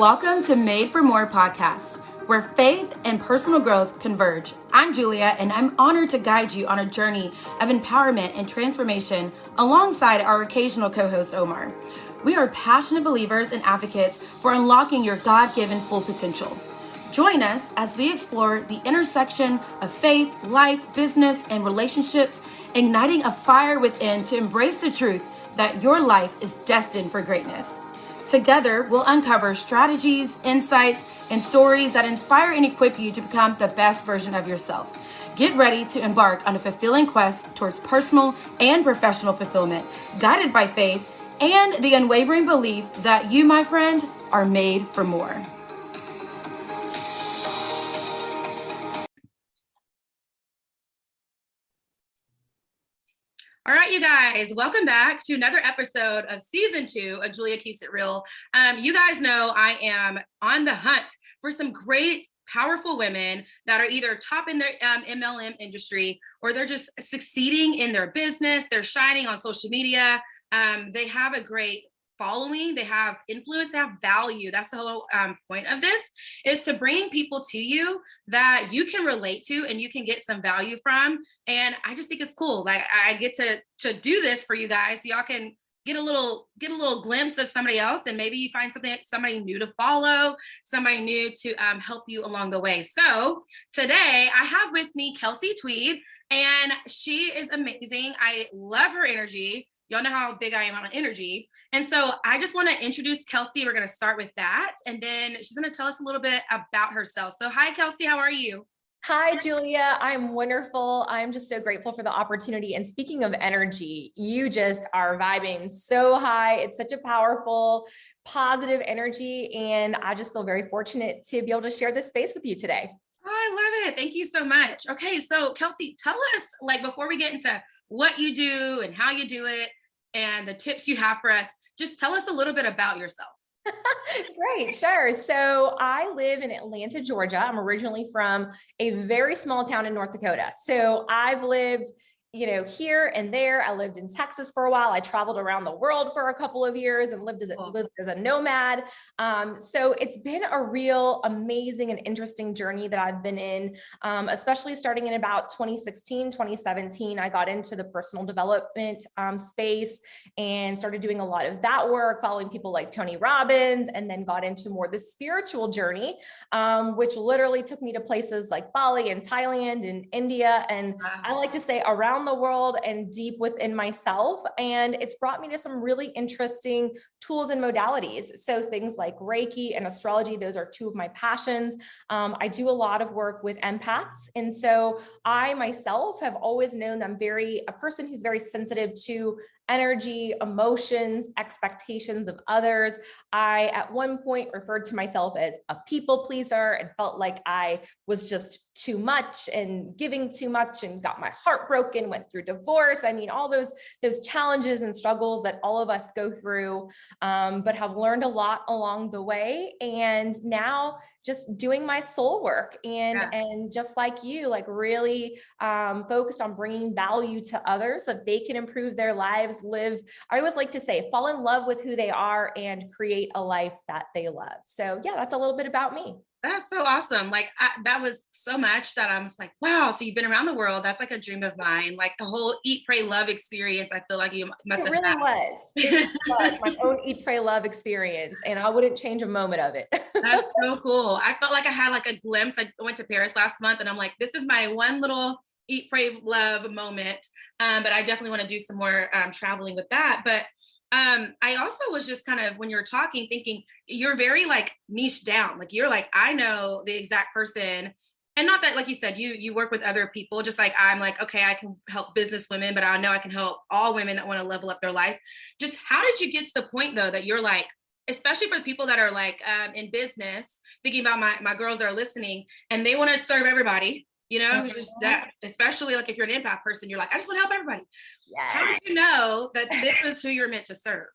Welcome to Made for More podcast, where faith and personal growth converge. I'm Julia, and I'm honored to guide you on a journey of empowerment and transformation alongside our occasional co-host, Omar. We are passionate believers and advocates for unlocking your God-given full potential. Join us as we explore the intersection of faith, life, business, and relationships, igniting a fire within to embrace the truth that your life is destined for greatness. Together, we'll uncover strategies, insights, and stories that inspire and equip you to become the best version of yourself. Get ready to embark on a fulfilling quest towards personal and professional fulfillment, guided by faith and the unwavering belief that you, my friend, are made for more. All right, you guys, welcome back to another episode of season 2 of Julia Keeps It Real. You guys know I am on the hunt for some great, powerful women that are either top in their MLM industry, or they're just succeeding in their business. They're shining on social media. They have a great following, they have influence, they have value. That's the whole point of this, is to bring people to you that you can relate to and you can get some value from. And I just think it's cool. Like, I get to do this for you guys, so y'all can get a little glimpse of somebody else, and maybe you find somebody new to follow, somebody new to help you along the way. So today I have with me Kesley Tweed, and she is amazing. I love her energy. Y'all know how big I am on energy. And so I just want to introduce Kesley. We're going to start with that. And then she's going to tell us a little bit about herself. So hi, Kesley, how are you? Hi, Julia. I'm wonderful. I'm just so grateful for the opportunity. And speaking of energy, you just are vibing so high. It's such a powerful, positive energy. And I just feel very fortunate to be able to share this space with you today. Oh, I love it. Thank you so much. Okay. So Kesley, tell us, like, before we get into what you do and how you do it, and the tips you have for us, just tell us a little bit about yourself. Great, sure. So I live in Atlanta, Georgia. I'm originally from a very small town in North Dakota. So I've lived, here and there. I lived in Texas for a while. I traveled around the world for a couple of years and lived as a nomad. So it's been a real amazing and interesting journey that I've been in, especially starting in about 2016, 2017. I got into the personal development space and started doing a lot of that work, following people like Tony Robbins, and then got into more the spiritual journey, which literally took me to places like Bali and Thailand and India. And I like to say around the world and deep within myself. And it's brought me to some really interesting tools and modalities. So things like Reiki and astrology, those are two of my passions. I do a lot of work with empaths. And so I myself have always known that I'm a person who's very sensitive to energy, emotions, expectations of others. I, at one point, referred to myself as a people pleaser and felt like I was just too much and giving too much and got my heart broken, went through divorce. I mean, all those challenges and struggles that all of us go through, but have learned a lot along the way. And now just doing my soul work and just like you, like really focused on bringing value to others so that they can improve their lives, I always like to say, fall in love with who they are and create a life that they love. So yeah, that's a little bit about me. That's so awesome. Like, that was so much that I'm just like, wow. So you've been around the world. That's like a dream of mine. Like the whole eat, pray, love experience. I feel like you must have had. It really was my own eat, pray, love experience. And I wouldn't change a moment of it. That's so cool. I felt like I had like a glimpse. I went to Paris last month and I'm like, this is my one little eat, pray, love moment. But I definitely want to do some more traveling with that. But I also was just kind of, when you were talking, thinking you're very like niche down. Like you're like, I know the exact person. And not that, like you said, you work with other people, just like I'm like, okay, I can help business women, but I know I can help all women that want to level up their life. Just how did you get to the point though, that you're like, especially for the people that are like in business, thinking about my girls that are listening and they want to serve everybody, just that, especially like if you're an empath person, you're like, I just want to help everybody. Yes. How did you know that this is who you're meant to serve?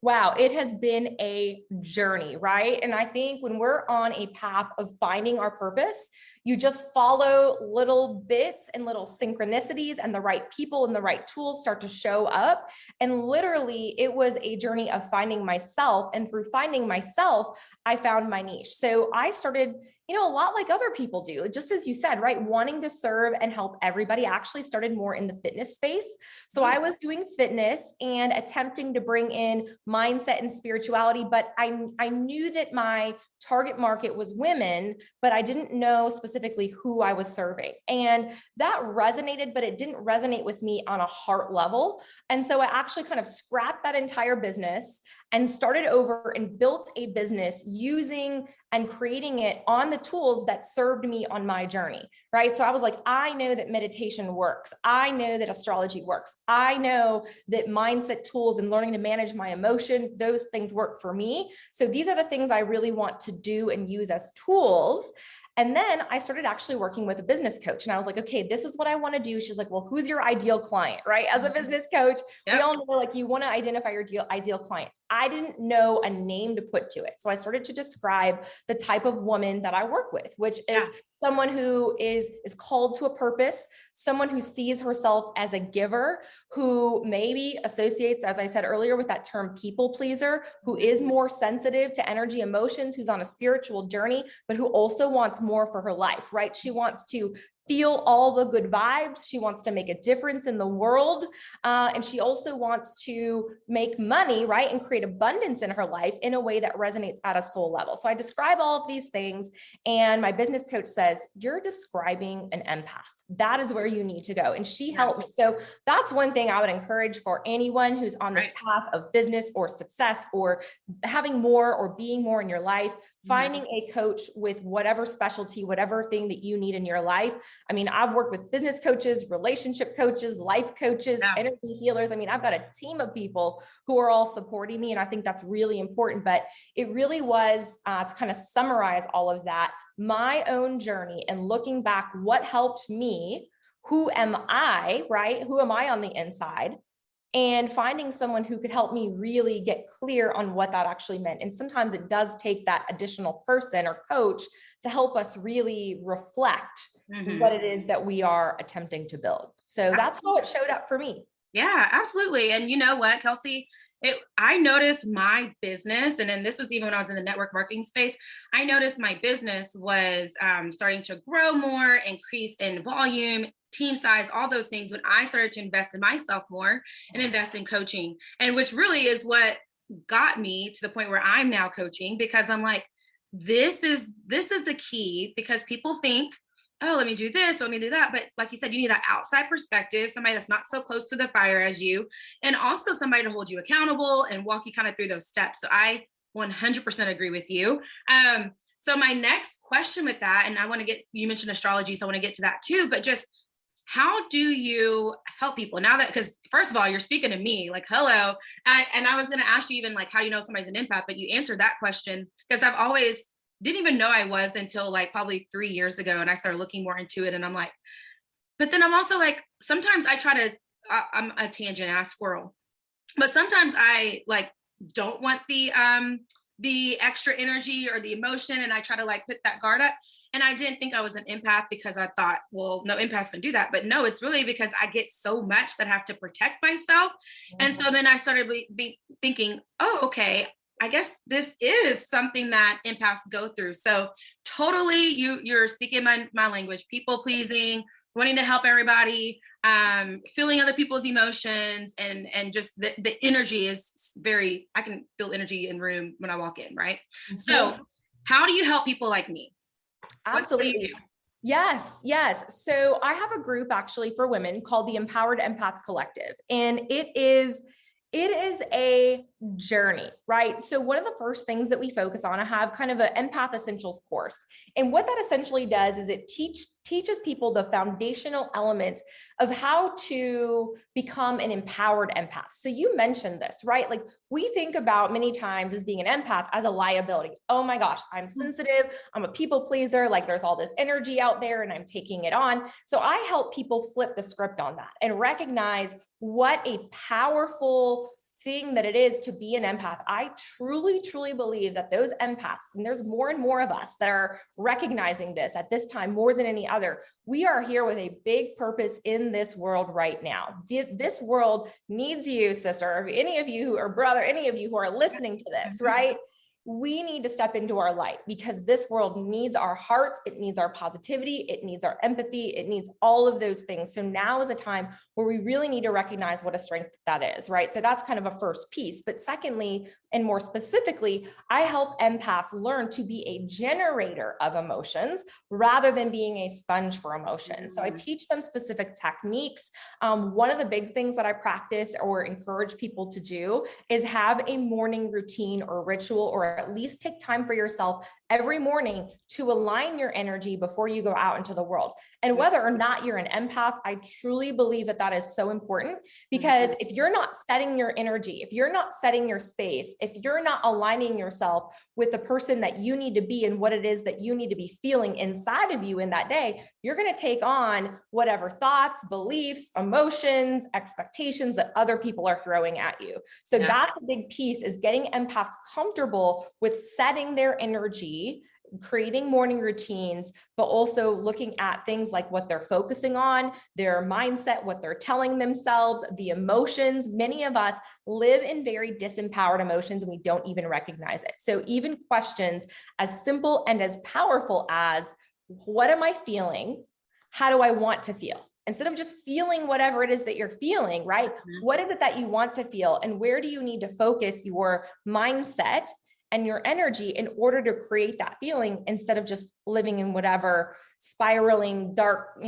Wow, it has been a journey, right? And I think when we're on a path of finding our purpose, you just follow little bits and little synchronicities, and the right people and the right tools start to show up. And literally, it was a journey of finding myself. And through finding myself, I found my niche. So I started, a lot like other people do, just as you said, right? Wanting to serve and help everybody. I actually started more in the fitness space. So I was doing fitness and attempting to bring in mindset and spirituality, but I knew that my target market was women, but I didn't know specifically who I was serving. And that resonated, but it didn't resonate with me on a heart level. And so I actually kind of scrapped that entire business and started over and built a business using and creating it on the tools that served me on my journey, right? So I was like, I know that meditation works. I know that astrology works. I know that mindset tools and learning to manage my emotion, those things work for me. So these are the things I really want to do and use as tools. And then I started actually working with a business coach, and I was like, okay, this is what I want to do. She's like, well, who's your ideal client, right? As a business coach, we all know, like, you want to identify your ideal client. I didn't know a name to put to it. So I started to describe the type of woman that I work with, which is someone who is called to a purpose, someone who sees herself as a giver, who maybe associates, as I said earlier, with that term people pleaser, who is more sensitive to energy emotions, who's on a spiritual journey, but who also wants more for her life, right? She wants to feel all the good vibes. She wants to make a difference in the world. And she also wants to make money, right? And create abundance in her life in a way that resonates at a soul level. So I describe all of these things, and my business coach says, you're describing an empath. That is where you need to go. And she helped me. So that's one thing I would encourage for anyone who's on this path of business or success or having more or being more in your life, finding a coach with whatever specialty, whatever thing that you need in your life. I mean, I've worked with business coaches, relationship coaches, life coaches, energy healers. I mean, I've got a team of people who are all supporting me. And I think that's really important, but it really was to kind of summarize all of that, my own journey and looking back, what helped me, who am I, right? Who am I on the inside? And finding someone who could help me really get clear on what that actually meant. And sometimes it does take that additional person or coach to help us really reflect what it is that we are attempting to build. So that's how it showed up for me. Yeah, absolutely. And you know what, Kelsey? I noticed my business, and then this is even when I was in the network marketing space, I noticed my business was starting to grow more, increase in volume, team size, all those things when I started to invest in myself more and invest in coaching. And which really is what got me to the point where I'm now coaching, because I'm like, this is the key, because people think, oh, let me do this, let me do that. But like you said, you need that outside perspective, somebody that's not so close to the fire as you, and also somebody to hold you accountable and walk you kind of through those steps. So I 100% agree with you. So my next question with that, and you mentioned astrology, so I want to get to that too, but just how do you help people now that, because first of all, you're speaking to me like, hello. And I was going to ask you even like, how do you know somebody's an empath? But you answered that question, because I've always didn't even know I was until like probably 3 years ago. And I started looking more into it. And I'm like, but then I'm also like, sometimes I'm a tangent and I squirrel, but sometimes I like don't want the extra energy or the emotion. And I try to like put that guard up. And I didn't think I was an empath because I thought, well, no empaths can do that. But no, it's really because I get so much that I have to protect myself. And so then I started thinking, oh, okay, I guess this is something that empaths go through. So totally, you're speaking my language, people pleasing, wanting to help everybody, feeling other people's emotions, and just the energy is very, I can feel energy in room when I walk in, right? So how do you help people like me? Absolutely. What do you do? Yes. So I have a group actually for women called the Empowered Empath Collective, and it is a journey, right? So one of the first things that we focus on, I have kind of an empath essentials course. And what that essentially does is it teaches people the foundational elements of how to become an empowered empath. So you mentioned this, right? Like we think about many times as being an empath as a liability. Oh my gosh, I'm sensitive. I'm a people pleaser. Like there's all this energy out there and I'm taking it on. So I help people flip the script on that and recognize what a powerful thing that it is to be an empath. I truly, truly believe that those empaths, and there's more and more of us that are recognizing this at this time more than any other, we are here with a big purpose in this world right now. This world needs you, sister, or any of you or brother, any of you who are listening to this, right? We need to step into our light because this world needs our hearts. It needs our positivity. It needs our empathy. It needs all of those things. So now is a time where we really need to recognize what a strength that is, right? So that's kind of a first piece. But secondly, and more specifically, I help empaths learn to be a generator of emotions rather than being a sponge for emotions. So I teach them specific techniques. One of the big things that I practice or encourage people to do is have a morning routine or ritual, or at least take time for yourself every morning to align your energy before you go out into the world. And whether or not you're an empath, I truly believe that that is so important, because if you're not setting your energy, if you're not setting your space, if you're not aligning yourself with the person that you need to be and what it is that you need to be feeling inside of you in that day, you're going to take on whatever thoughts, beliefs, emotions, expectations that other people are throwing at you. So that's a big piece, is getting empaths comfortable with setting their energy, creating morning routines, but also looking at things like what they're focusing on, their mindset, what they're telling themselves, the emotions. Many of us live in very disempowered emotions and we don't even recognize it. So even questions as simple and as powerful as, what am I feeling? How do I want to feel? Instead of just feeling whatever it is that you're feeling, right? What is it that you want to feel? And where do you need to focus your mindset and your energy in order to create that feeling, instead of just living in whatever spiraling dark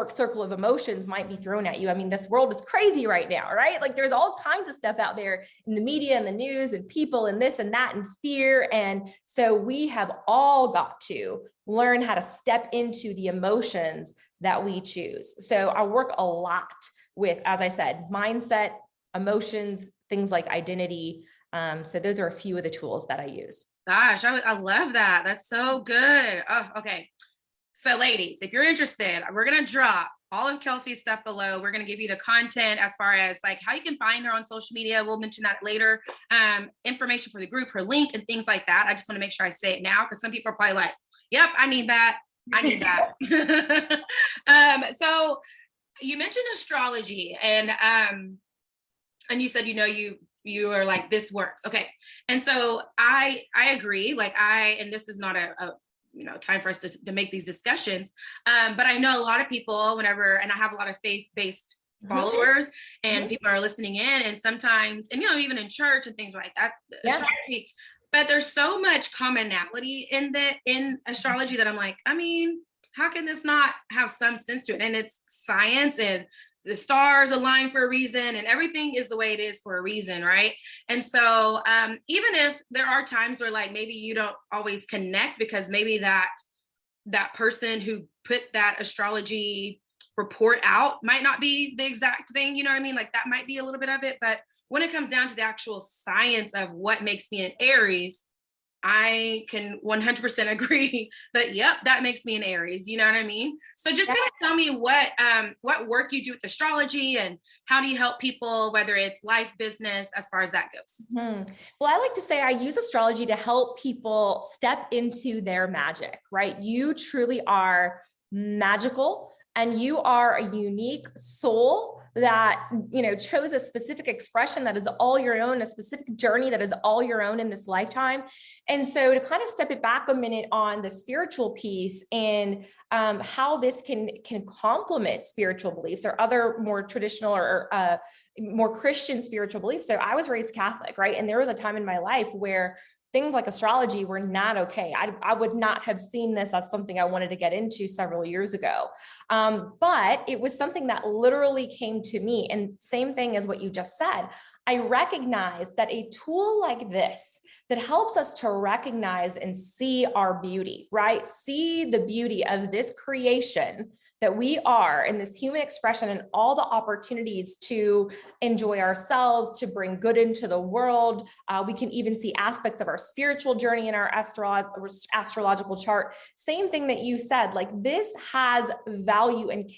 circle of emotions might be thrown at you. I mean, this world is crazy right now, right? Like there's all kinds of stuff out there in the media and the news and people and this and that and fear. And so we have all got to learn how to step into the emotions that we choose. So I work a lot with, as I said, mindset, emotions, things like identity. So those are a few of the tools that I use. Gosh, I love that. That's so good. Oh, okay. So ladies, if you're interested, we're going to drop all of Kelsey's stuff below. We're going to give you the content as far as like how you can find her on social media. We'll mention that later. Information for the group, her link and things like that. I just want to make sure I say it now, because some people are probably like, yep, I need that. I need that. So you mentioned astrology and you said, you are like, this works. Okay. And so I agree. And this is not a time for us to make these discussions. But I know a lot of people and I have a lot of faith-based followers and people are listening in, and sometimes, and even in church and things like that, astrology, but there's so much commonality in astrology that I'm like, I mean, how can this not have some sense to it? And it's science, and the stars align for a reason, and everything is the way it is for a reason, right? And so even if there are times where like maybe you don't always connect, because maybe that person who put that astrology report out might not be the exact thing, you know what I mean? Like that might be a little bit of it, but when it comes down to the actual science of what makes me an Aries, I can 100% agree that, yep, that makes me an Aries. You know what I mean? So just kind of tell me what work you do with astrology, and how do you help people, whether it's life, business, as far as that goes? Well, I like to say I use astrology to help people step into their magic, right? You truly are magical, and you are a unique soul that, chose a specific expression that is all your own, a specific journey that is all your own in this lifetime. And so to kind of step it back a minute on the spiritual piece and how this can complement spiritual beliefs or other more traditional or more Christian spiritual beliefs. So I was raised Catholic, right? And there was a time in my life where things like astrology were not okay. I would not have seen this as something I wanted to get into several years ago. But it was something that literally came to me. And same thing as what you just said, I recognized that a tool like this that helps us to recognize and see our beauty, right? See the beauty of this creation that we are in this human expression and all the opportunities to enjoy ourselves, to bring good into the world. We can even see aspects of our spiritual journey in our astrological chart. Same thing that you said, like this has value and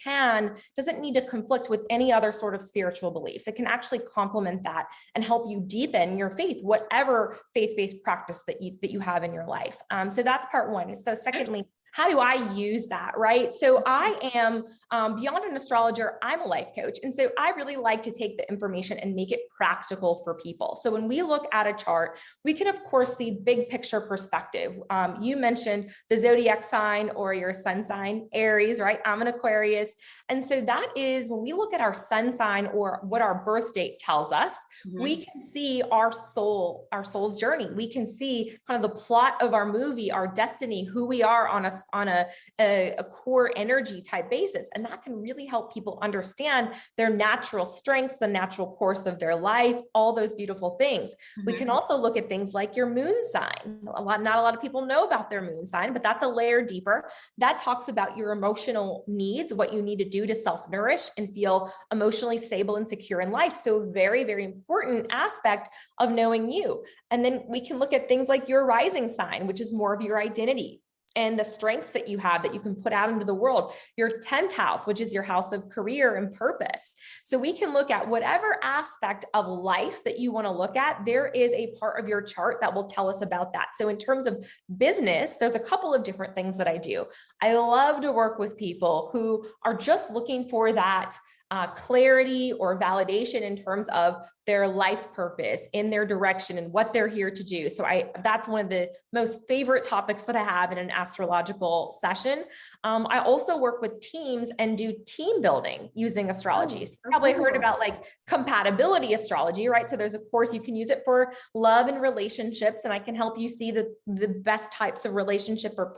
doesn't need to conflict with any other sort of spiritual beliefs. It can actually complement that and help you deepen your faith, whatever faith-based practice that you have in your life. So that's part one. So secondly, how do I use that, right? So I am, beyond an astrologer, I'm a life coach. And so I really like to take the information and make it practical for people. So when we look at a chart, we can of course see big picture perspective. You mentioned the zodiac sign or your sun sign, Aries, right? I'm an Aquarius. And so that is when we look at our sun sign or what our birth date tells us, we can see our soul's journey. We can see kind of the plot of our movie, our destiny, who we are on a core energy type basis. And that can really help people understand their natural strengths, the natural course of their life, all those beautiful things. We can also look at things like your moon sign. Not a lot of people know about their moon sign, but that's a layer deeper. That talks about your emotional needs, what you need to do to self-nourish and feel emotionally stable and secure in life. So very, very important aspect of knowing you. And then we can look at things like your rising sign, which is more of your identity and the strengths that you have that you can put out into the world, your 10th house, which is your house of career and purpose. So we can look at whatever aspect of life that you want to look at. There is a part of your chart that will tell us about that. So in terms of business, there's a couple of different things that I do. I love to work with people who are just looking for that clarity or validation in terms of their life purpose, in their direction and what they're here to do. So that's one of the most favorite topics that I have in an astrological session. I also work with teams and do team building using astrology. So you probably heard about like compatibility astrology, right? So there's, of course, you can use it for love and relationships, and I can help you see the best types of relationship or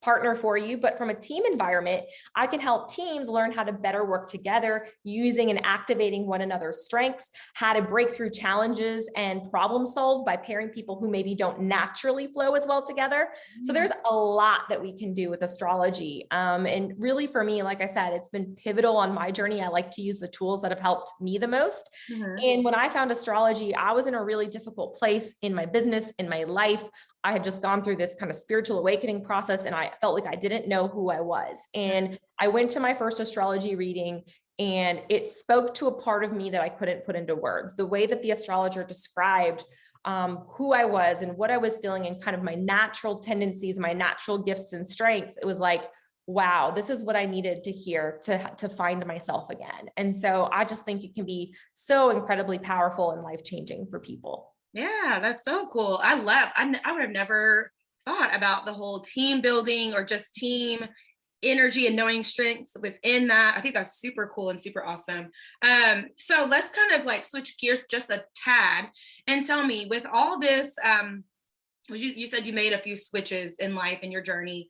partner for you. But from a team environment, I can help teams learn how to better work together using and activating one another's strengths, how to break through challenges and problem solve by pairing people who maybe don't naturally flow as well together. So there's a lot that we can do with astrology. And really for me, like I said, it's been pivotal on my journey. I like to use the tools that have helped me the most. And when I found astrology, I was in a really difficult place in my business, in my life. I had just gone through this kind of spiritual awakening process, and I felt like I didn't know who I was. And I went to my first astrology reading, and it spoke to a part of me that I couldn't put into words. The way that the astrologer described who I was and what I was feeling and kind of my natural tendencies, my natural gifts and strengths, it was like, wow, this is what I needed to hear to find myself again. And so I just think it can be so incredibly powerful and life-changing for people. Yeah, that's so cool. I would have never thought about the whole team building or just team energy and knowing strengths within that. I think that's super cool and super awesome. So let's kind of like switch gears just a tad and tell me, with all this, you said you made a few switches in life in your journey.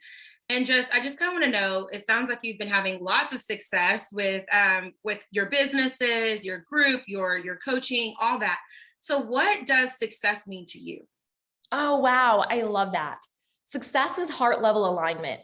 And I just kind of want to know, it sounds like you've been having lots of success with your businesses, your group, your coaching, all that. So what does success mean to you? Oh, wow. I love that. Success is heart level alignment,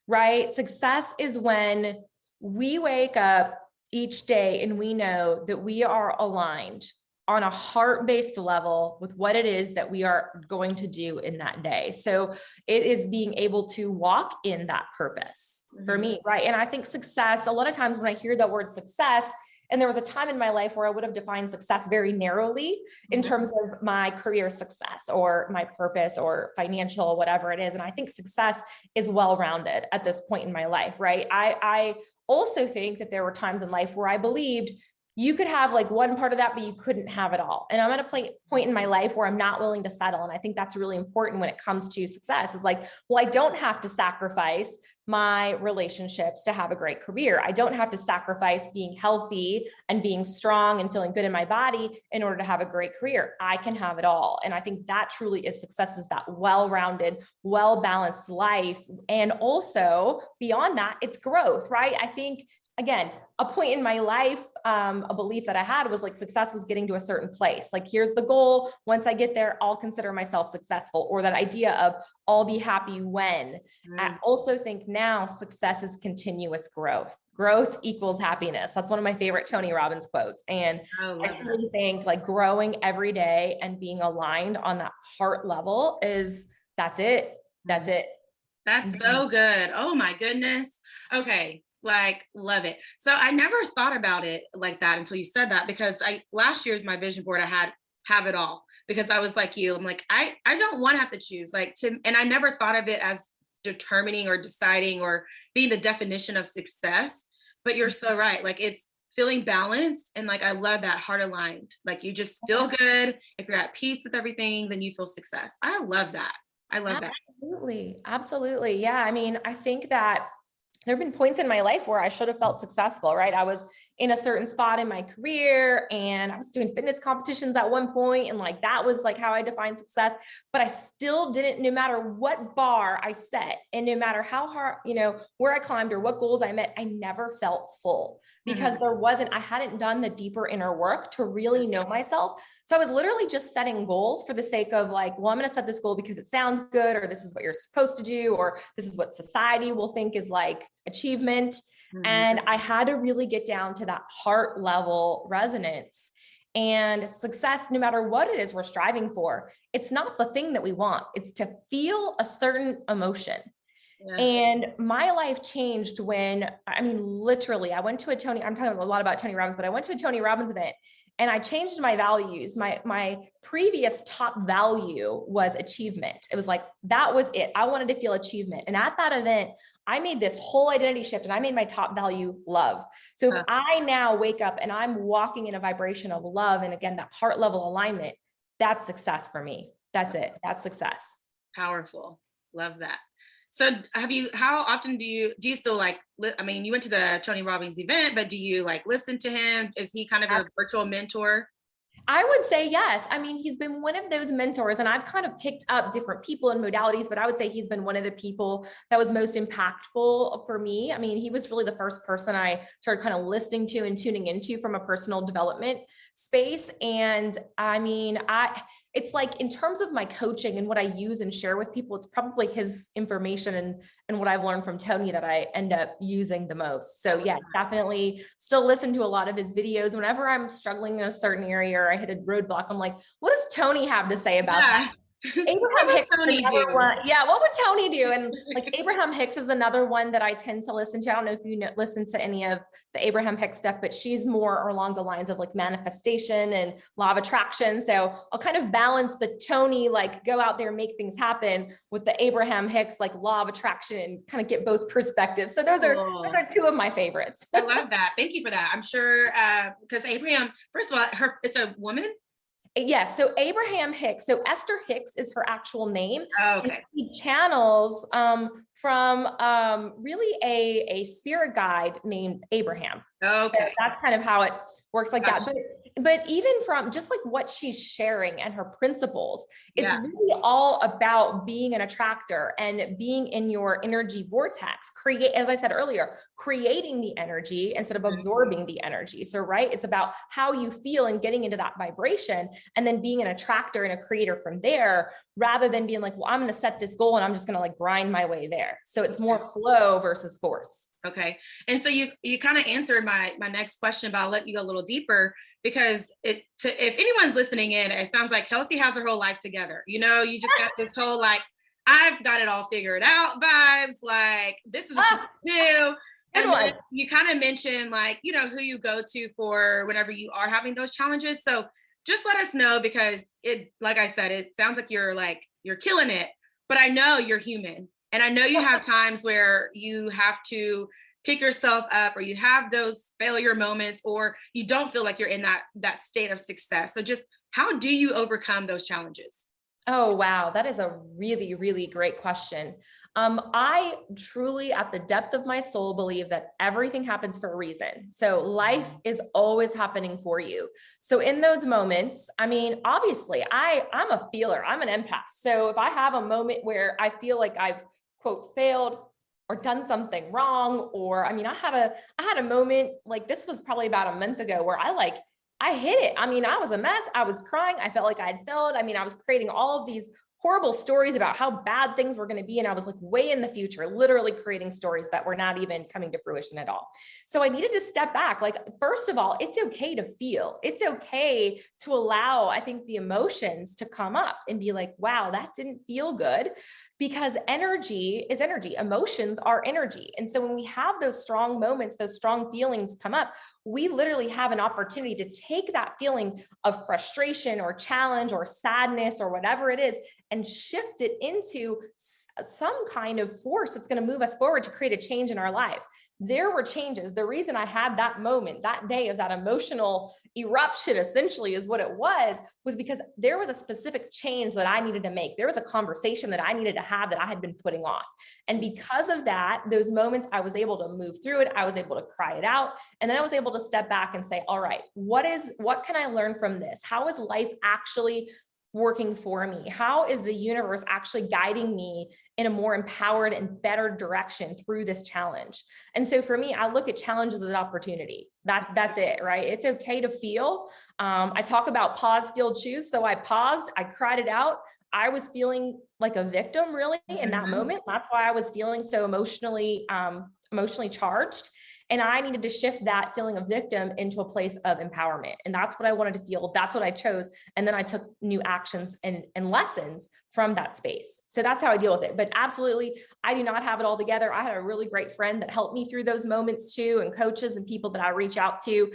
right? Success is when we wake up each day and we know that we are aligned on a heart-based level with what it is that we are going to do in that day. So it is being able to walk in that purpose for me, right? And I think success, a lot of times when I hear the word success, and there was a time in my life where I would have defined success very narrowly in terms of my career success or my purpose or financial, whatever it is. And I think success is well-rounded at this point in my life, right? I also think that there were times in life where I believed you could have like one part of that, but you couldn't have it all. And I'm at a point in my life where I'm not willing to settle. And I think that's really important when it comes to success. It's like, well, I don't have to sacrifice my relationships to have a great career. I don't have to sacrifice being healthy and being strong and feeling good in my body in order to have a great career. I can have it all. And I think that truly is success, is that well-rounded, well-balanced life. And also beyond that, it's growth, right? I think again, a point in my life, a belief that I had was like success was getting to a certain place. Like, here's the goal. Once I get there, I'll consider myself successful, or that idea of I'll be happy when. I also think now success is continuous growth. Growth equals happiness. That's one of my favorite Tony Robbins quotes. And I truly think like growing every day and being aligned on that heart level that's it. That's it. That's so good. Oh my goodness. Okay. Like, love it. So I never thought about it like that until you said that, because last year's my vision board, I had have it all, because I was like you, I'm like, I don't want to have to choose and I never thought of it as determining or deciding or being the definition of success. But you're so right. Like, it's feeling balanced. And like, I love that, heart aligned. Like, you just feel good. If you're at peace with everything, then you feel success. I love that. I love that. Absolutely. Absolutely. Yeah. I mean, I think that there have been points in my life where I should have felt successful, right? I was in a certain spot in my career and I was doing fitness competitions at one point. And like, that was like how I defined success, but I still didn't, no matter what bar I set and no matter how hard, where I climbed or what goals I met, I never felt full, because I hadn't done the deeper inner work to really know myself. So I was literally just setting goals for the sake of like, well, I'm going to set this goal because it sounds good, or this is what you're supposed to do, or this is what society will think is like achievement. And I had to really get down to that heart level resonance. And success, no matter what it is we're striving for, it's not the thing that we want. It's to feel a certain emotion. Yeah. And my life changed when, literally, I went to I'm talking a lot about Tony Robbins, but I went to a Tony Robbins event and I changed my values. My previous top value was achievement. It was like, that was it. I wanted to feel achievement. And at that event, I made this whole identity shift and I made my top value love. So if I now wake up and I'm walking in a vibration of love, and again, that heart level alignment, that's success for me. That's it. That's success. Powerful. Love that. So how often do you still like, you went to the Tony Robbins event, but do you like listen to him? Is he kind of your virtual mentor? I would say yes. He's been one of those mentors, and I've kind of picked up different people and modalities, but I would say he's been one of the people that was most impactful for me. He was really the first person I started kind of listening to and tuning into from a personal development space. And it's like, in terms of my coaching and what I use and share with people, it's probably his information and what I've learned from Tony that I end up using the most. So yeah, definitely still listen to a lot of his videos. Whenever I'm struggling in a certain area or I hit a roadblock, I'm like, what does Tony have to say about that? Abraham Hicks is another one. Yeah, what would Tony do? And like, Abraham Hicks is another one that I tend to listen to. I don't know if you listen to any of the Abraham Hicks stuff, but she's more along the lines of like manifestation and law of attraction. So I'll kind of balance the Tony, like go out there, make things happen, with the Abraham Hicks, like law of attraction, and kind of get both perspectives. So those are two of my favorites. I love that. Thank you for that. I'm sure, because Abraham, first of all, it's a woman. Yes. So Abraham Hicks. So Esther Hicks is her actual name. Oh, okay. He channels from really a spirit guide named Abraham. Okay. So that's kind of how it works like that. But even from just like what she's sharing and her principles, it's really all about being an attractor and being in your energy vortex, as I said earlier, creating the energy instead of absorbing the energy. So, right, it's about how you feel and getting into that vibration, and then being an attractor and a creator from there, rather than being like, well, I'm going to set this goal and I'm just going to like grind my way there. So it's more flow versus force. Okay. And so you kind of answered my next question, but I'll let you go a little deeper, because if anyone's listening in, it sounds like Kelsey has her whole life together. You just got this whole, like, I've got it all figured out vibes. Like, this is what you do. And then you kind of mentioned like, who you go to for whenever you are having those challenges. So just let us know, because like I said, it sounds like you're killing it, but I know you're human. And I know you have times where you have to pick yourself up, or you have those failure moments, or you don't feel like you're in that state of success. So just how do you overcome those challenges? Oh, wow. That is a really, really great question. I truly, at the depth of my soul, believe that everything happens for a reason. So life is always happening for you. So in those moments, obviously I'm a feeler, I'm an empath. So if I have a moment where I feel like I've, quote, failed, or done something wrong. Or, I mean, I had a moment, like this was probably about a month ago, where I hit it. I mean, I was a mess. I was crying. I felt like I had failed. I mean, I was creating all of these horrible stories about how bad things were going to be. And I was like way in the future, literally creating stories that were not even coming to fruition at all. So I needed to step back. Like, first of all, it's okay to feel. It's okay to allow, I think, the emotions to come up and be like, wow, that didn't feel good. Because energy is energy. Emotions are energy. And so when we have those strong moments, those strong feelings come up, we literally have an opportunity to take that feeling of frustration or challenge or sadness or whatever it is and shift it into some kind of force that's going to move us forward to create a change in our lives. There were changes. The reason I had that moment, that day of that emotional eruption, essentially is what it was because there was a specific change that I needed to make. There was a conversation that I needed to have that I had been putting off. And because of that, those moments, I was able to move through it. I was able to cry it out. And then I was able to step back and say, all right, what can I learn from this? How is life actually working for me? How is the universe actually guiding me in a more empowered and better direction through this challenge? And so for me, I look at challenges as an opportunity. That's it, right? It's okay to feel. I talk about pause, feel, choose. So I paused, I cried it out. I was feeling like a victim really in that moment. That's why I was feeling so emotionally charged. And I needed to shift that feeling of victim into a place of empowerment. And that's what I wanted to feel. That's what I chose. And then I took new actions and lessons from that space. So that's how I deal with it. But absolutely, I do not have it all together. I had a really great friend that helped me through those moments too, and coaches and people that I reach out to.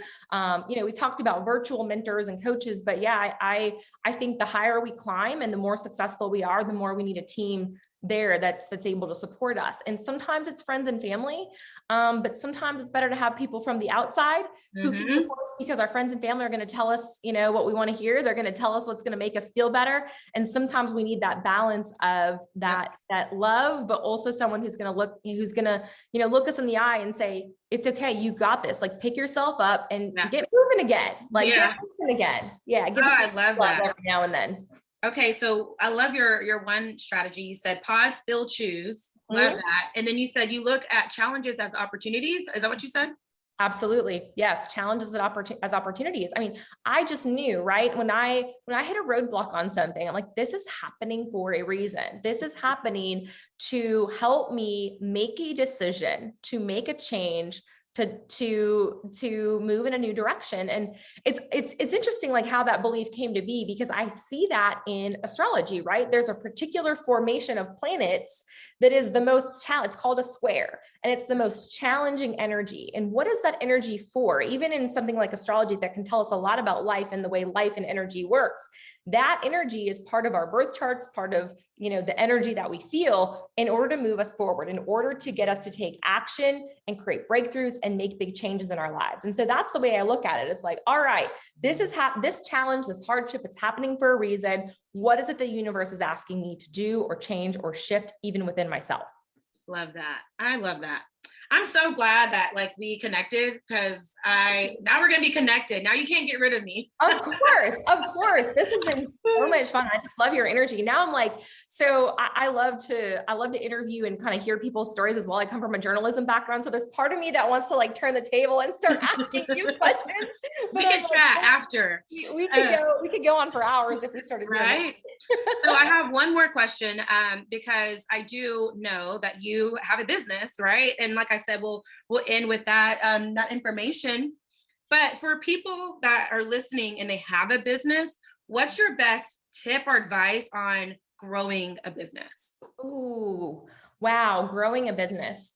We talked about virtual mentors and coaches, but yeah, I think the higher we climb and the more successful we are, the more we need a team there that's able to support us. And sometimes it's friends and family, but sometimes it's better to have people from the outside who can support us, because our friends and family are going to tell us, what we want to hear. They're going to tell us what's going to make us feel better. And sometimes we need that balance of that love, but also someone who's going to look us in the eye and say, it's okay, you got this. Like, pick yourself up and get moving again. Get moving again. Yeah. Give us I love that every now and then. Okay, so I love your one strategy. You said pause, feel, choose. Love that. And then you said you look at challenges as opportunities. Is that what you said? Absolutely. Yes. Challenges as opportunities. I mean, I just knew, right? When I hit a roadblock on something, I'm like, this is happening for a reason. This is happening to help me make a decision, to make a change, to move in a new direction. And it's interesting, like how that belief came to be, because I see that in astrology, right? There's a particular formation of planets that is the most challenging. It's called a square, and it's the most challenging energy. And what is that energy for? Even in something like astrology that can tell us a lot about life and the way life and energy works, that energy is part of our birth charts, part of, the energy that we feel in order to move us forward, in order to get us to take action and create breakthroughs and make big changes in our lives. And so that's the way I look at it. It's like, all right, this challenge, this hardship, it's happening for a reason. What is it the universe is asking me to do or change or shift even within myself? Love that. I love that. I'm so glad that we connected, because now we're going to be connected. Now you can't get rid of me. Of course. This has been so much fun. I just love your energy. Now I'm like, so I love to interview and kind of hear people's stories as well. I come from a journalism background. So there's part of me that wants to turn the table and start asking you questions. We can chat after. We could go on for hours if we started doing right. So I have one more question, because I do know that you have a business, right? And like I said, we'll end with that information. But for people that are listening and they have a business, what's your best tip or advice on growing a business? Ooh, wow, growing a business.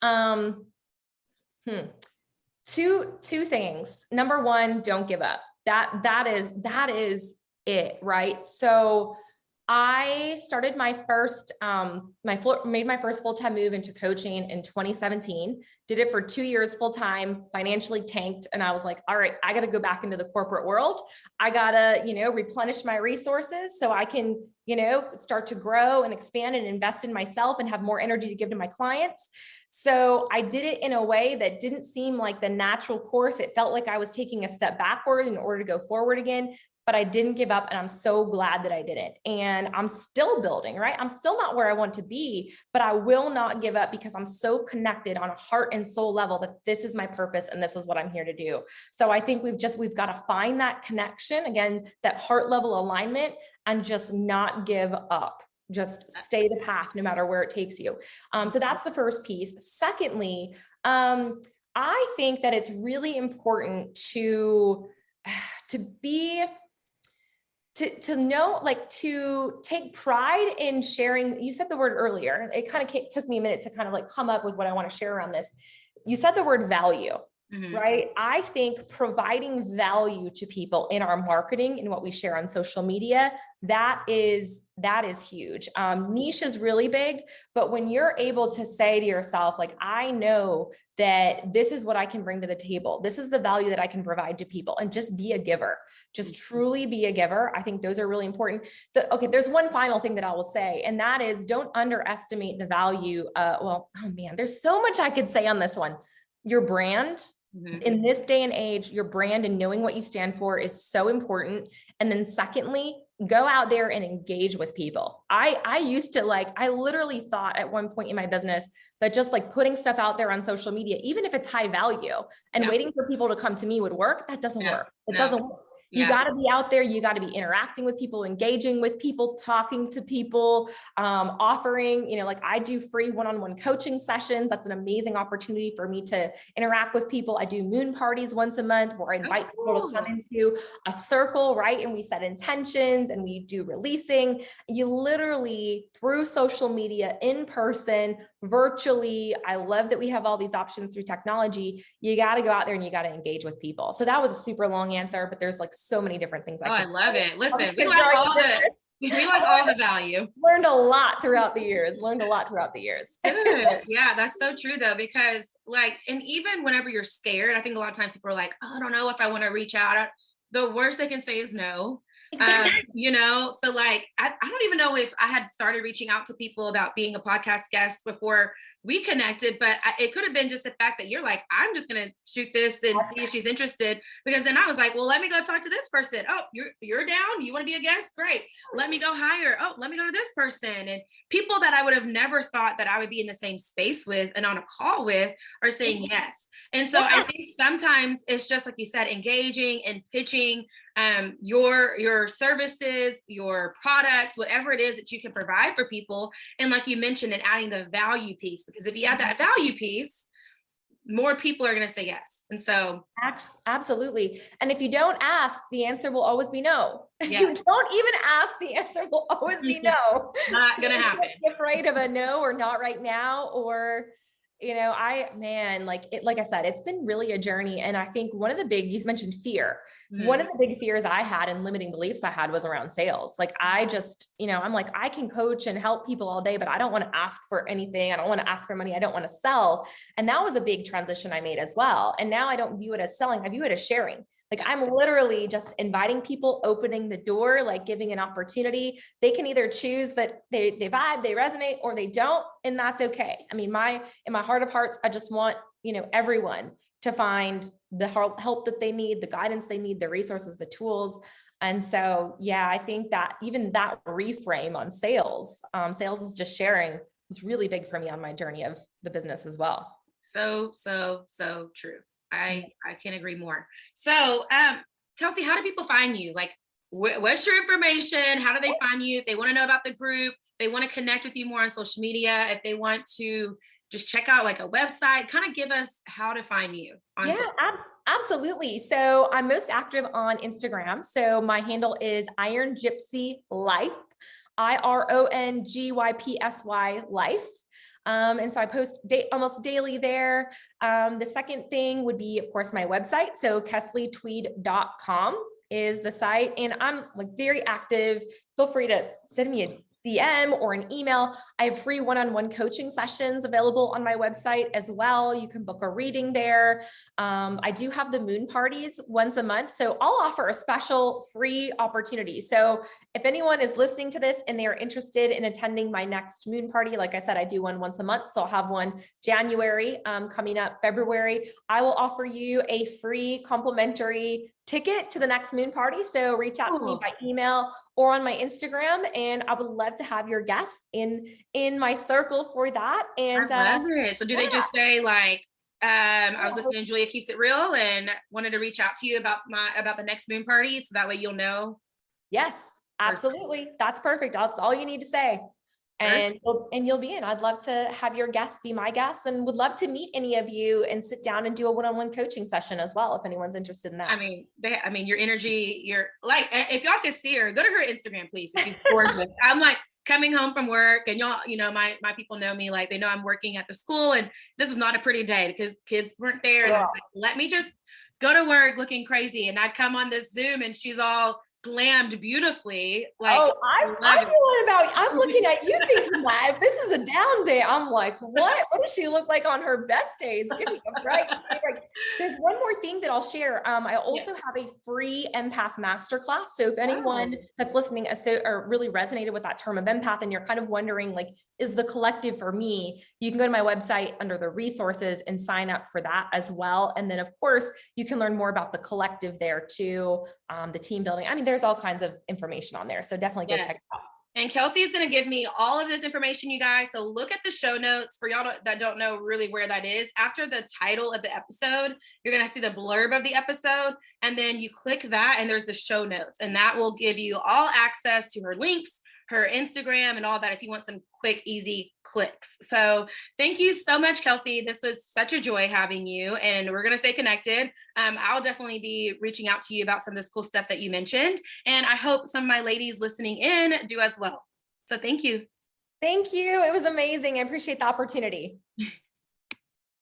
Two things. Number one, don't give up. That is it, right? So I started made my first full-time move into coaching in 2017, did it for 2 years full-time, financially tanked. And I was like, all right, I got to go back into the corporate world. I got to, replenish my resources so I can, start to grow and expand and invest in myself and have more energy to give to my clients. So I did it in a way that didn't seem like the natural course. It felt like I was taking a step backward in order to go forward again. but I didn't give up. And I'm so glad that I didn't. And I'm still building, right? I'm still not where I want to be, but I will not give up because I'm so connected on a heart and soul level that this is my purpose and this is what I'm here to do. So I think we've got to find that connection, again, that heart level alignment, and just not give up. Just stay the path no matter where it takes you. So that's the first piece. Secondly, I think that it's really important to know, like, to take pride in sharing. You said the word earlier. It kind of took me a minute to kind of like come up with what I want to share around this. You said the word value. Right? I think providing value to people in our marketing and what we share on social media, that is huge. Niche is really big, but when you're able to say to yourself, like, I know that this is what I can bring to the table. This is the value that I can provide to people, and just be a giver, just truly be a giver. I think those are really important. Okay, there's one final thing that I will say, and that is, don't underestimate the value. There's so much I could say on this one. Your brand. In this day and age, your brand and knowing what you stand for is so important. And then secondly, go out there and engage with people. I used to I literally thought at one point in my business that just like putting stuff out there on social media, even if it's high value and waiting for people to come to me would work. That doesn't work. It doesn't work. You got to be out there. You got to be interacting with people, engaging with people, talking to people, offering, like I do free one-on-one coaching sessions. That's an amazing opportunity for me to interact with people. I do moon parties once a month where I invite people to come into a circle, right? And we set intentions and we do releasing. You literally, through social media, in person, virtually. I love that we have all these options through technology. You got to go out there and you got to engage with people. So that was a super long answer, but there's like so many different things. I love it. Listen, we like all the value. Learned a lot throughout the years. Yeah, that's so true though, because and even whenever you're scared, I think a lot of times people are like, oh, I don't know if I want to reach out. The worst they can say is no. So I don't even know if I had started reaching out to people about being a podcast guest before we connected, but it could have been just the fact that you're like, I'm just going to shoot this and see if she's interested. Because then I was like, well, let me go talk to this person. Oh, you're down. You want to be a guest? Great. Let me go hire. Oh, let me go to this person. And people that I would have never thought that I would be in the same space with and on a call with are saying yes. And so I think sometimes it's just like you said, engaging and pitching your services, your products, whatever it is that you can provide for people. And like you mentioned, and adding the value piece, because if you add that value piece, more people are going to say yes. And so absolutely. And if you don't ask, the answer will always be no. Yes. If you don't even ask, the answer will always be no. Not going to happen. Be afraid of a no or not right now, or like I said, it's been really a journey. And I think you mentioned fear. One of the big fears I had and limiting beliefs I had was around sales. Like I just, I'm like, I can coach and help people all day, but I don't want to ask for anything. I don't want to ask for money. I don't want to sell. And that was a big transition I made as well. And now I don't view it as selling. I view it as sharing. Like I'm literally just inviting people, opening the door, like giving an opportunity. They can either choose that they vibe, they resonate, or they don't. And that's okay. I mean, in my heart of hearts, I just want, everyone to find the help that they need, the guidance they need, the resources, the tools. And so, I think that even that reframe on sales is just sharing, was really big for me on my journey of the business as well. So true. I can't agree more. So, Kelsey, how do people find you? Like, what's your information? How do they find you? If they want to know about the group, they want to connect with you more on social media, if they want to just check out like a website, kind of give us how to find you. Absolutely. So I'm most active on Instagram. So my handle is Iron Gypsy Life, IRONGYPSY Life. And so I post almost daily there. The second thing would be, of course, my website. So KesleyTweed.com is the site. And I'm like very active. Feel free to send me a DM or an email. I have free one-on-one coaching sessions available on my website as well. You can book a reading there. I do have the moon parties once a month. So I'll offer a special free opportunity. So if anyone is listening to this and they are interested in attending my next moon party, like I said, I do one once a month. So I'll have one January coming up, February. I will offer you a free complimentary ticket to the next moon party. So reach out to me by email or on my Instagram, and I would love to have your guests in my circle for that. And I love it. So do they just say like, I was listening to Julia Keeps It Real and wanted to reach out to you about the next moon party, so that way you'll know? Yes, absolutely. That's perfect. That's all you need to say. And you'll be in. I'd love to have your guests be my guests, and would love to meet any of you and sit down and do a one-on-one coaching session as well, if anyone's interested in that. I mean, your energy, you're like, if y'all could see her, go to her Instagram, please. She's gorgeous. I'm like coming home from work, and y'all, my people know me, like they know I'm working at the school, and this is not a pretty day because kids weren't there. And I was like, let me just go to work looking crazy. And I come on this Zoom and she's all glammed beautifully. Like, I'm looking at you thinking that if this is a down day, I'm like, what does she look like on her best days? Give me a break. There's one more thing that I'll share. I also have a free empath masterclass. So if anyone that's listening or really resonated with that term of empath, and you're kind of wondering, like, is the collective for me? You can go to my website under the resources and sign up for that as well. And then of course, you can learn more about the collective there too, the team building. I mean, there's all kinds of information on there. So definitely go check it out. And Kelsey is going to give me all of this information, you guys. So look at the show notes for y'all that don't know really where that is. After the title of the episode, you're going to see the blurb of the episode. And then you click that and there's the show notes. And that will give you all access to her links, her Instagram, and all that if you want some quick, easy clicks. So thank you so much, Kelsey. This was such a joy having you, and we're going to stay connected. I'll definitely be reaching out to you about some of this cool stuff that you mentioned. And I hope some of my ladies listening in do as well. So thank you. Thank you. It was amazing. I appreciate the opportunity.